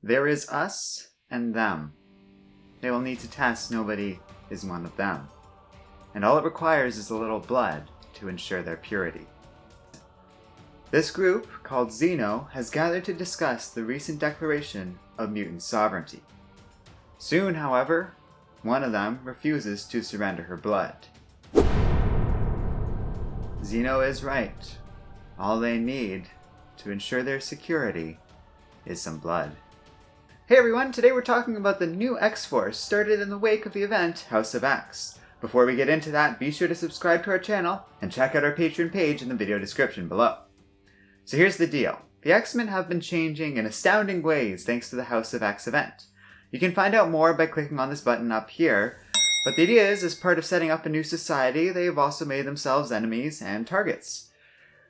There is us and them. They will need to test nobody is one of them. And all it requires is a little blood to ensure their purity. This group, called Xeno, has gathered to discuss the recent declaration of mutant sovereignty. Soon, however, one of them refuses to surrender her blood. Xeno is right. All they need to ensure their security is some blood. Hey everyone, today we're talking about the new X-Force started in the wake of the event House of X. Before we get into that, be sure to subscribe to our channel and check out our Patreon page in the video description below. So here's the deal. The X-Men have been changing in astounding ways thanks to the House of X event. You can find out more by clicking on this button up here, but the idea is, as part of setting up a new society, they have also made themselves enemies and targets.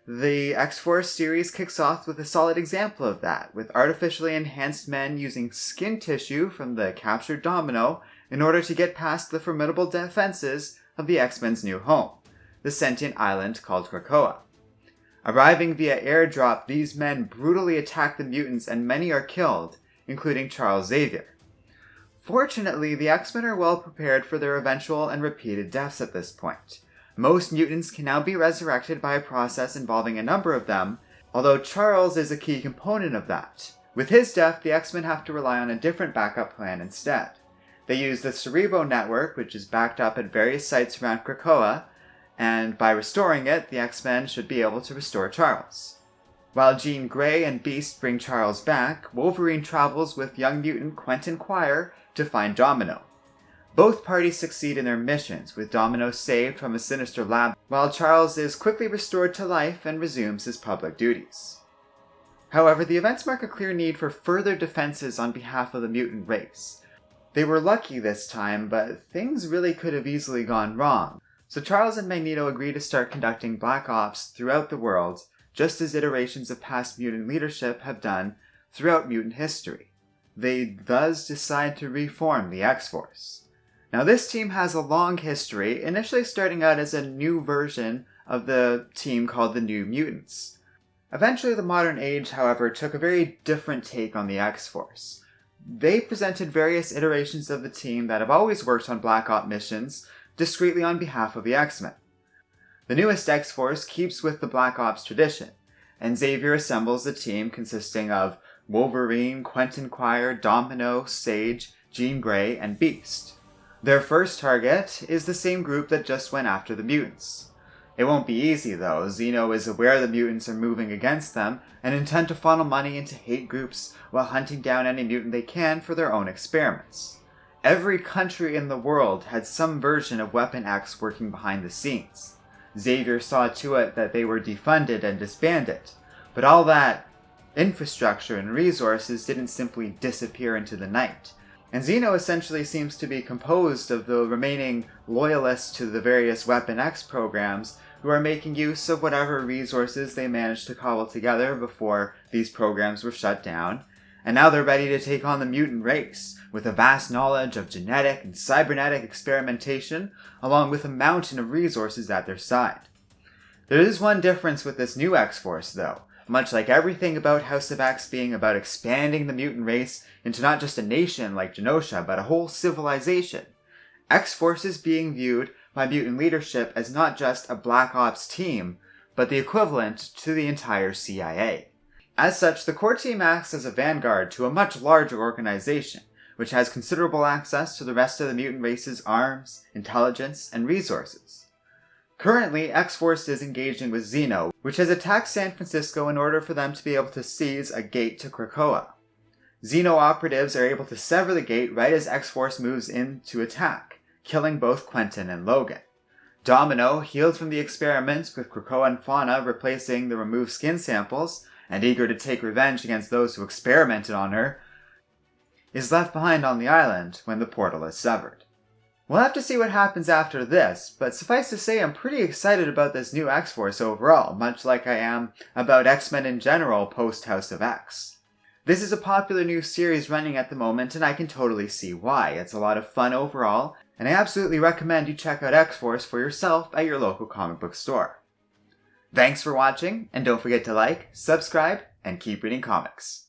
The X-Force series kicks off with a solid example of that, with artificially enhanced men using skin tissue from the captured Domino in order to get past the formidable defenses of the X-Men's new home, the sentient island called Krakoa. Arriving via airdrop, these men brutally attack the mutants and many are killed, including Charles Xavier. Fortunately, the X-Men are well prepared for their eventual and repeated deaths at this point. Most mutants can now be resurrected by a process involving a number of them, although Charles is a key component of that. With his death, the X-Men have to rely on a different backup plan instead. They use the Cerebro network, which is backed up at various sites around Krakoa, and by restoring it, the X-Men should be able to restore Charles. While Jean Grey and Beast bring Charles back, Wolverine travels with young mutant Quentin Quire to find Domino. Both parties succeed in their missions, with Domino saved from a sinister lab, while Charles is quickly restored to life and resumes his public duties. However, the events mark a clear need for further defenses on behalf of the mutant race. They were lucky this time, but things really could have easily gone wrong. So Charles and Magneto agree to start conducting Black Ops throughout the world, just as iterations of past mutant leadership have done throughout mutant history. They thus decide to reform the X-Force. Now this team has a long history, initially starting out as a new version of the team called the New Mutants. Eventually the modern age, however, took a very different take on the X-Force. They presented various iterations of the team that have always worked on Black Ops missions, discreetly on behalf of the X-Men. The newest X-Force keeps with the Black Ops tradition, and Xavier assembles a team consisting of Wolverine, Quentin Quire, Domino, Sage, Jean Grey, and Beast. Their first target is the same group that just went after the mutants. It won't be easy though. Xeno is aware the mutants are moving against them and intend to funnel money into hate groups while hunting down any mutant they can for their own experiments. Every country in the world had some version of Weapon X working behind the scenes. Xavier saw to it that they were defunded and disbanded, but all that infrastructure and resources didn't simply disappear into the night. And Xeno essentially seems to be composed of the remaining loyalists to the various Weapon X programs who are making use of whatever resources they managed to cobble together before these programs were shut down. And now they're ready to take on the mutant race, with a vast knowledge of genetic and cybernetic experimentation, along with a mountain of resources at their side. There is one difference with this new X-Force, though. Much like everything about House of X being about expanding the mutant race into not just a nation like Genosha, but a whole civilization, X-Force is being viewed by mutant leadership as not just a Black Ops team, but the equivalent to the entire CIA. As such, the core team acts as a vanguard to a much larger organization, which has considerable access to the rest of the mutant race's arms, intelligence, and resources. Currently, X-Force is engaging with Xeno, which has attacked San Francisco in order for them to be able to seize a gate to Krakoa. Xeno operatives are able to sever the gate right as X-Force moves in to attack, killing both Quentin and Logan. Domino, healed from the experiments with Krakoan fauna replacing the removed skin samples, and eager to take revenge against those who experimented on her, is left behind on the island when the portal is severed. We'll have to see what happens after this, but suffice to say I'm pretty excited about this new X-Force overall, much like I am about X-Men in general post House of X. This is a popular new series running at the moment, and I can totally see why. It's a lot of fun overall, and I absolutely recommend you check out X-Force for yourself at your local comic book store. Thanks for watching, and don't forget to like, subscribe, and keep reading comics.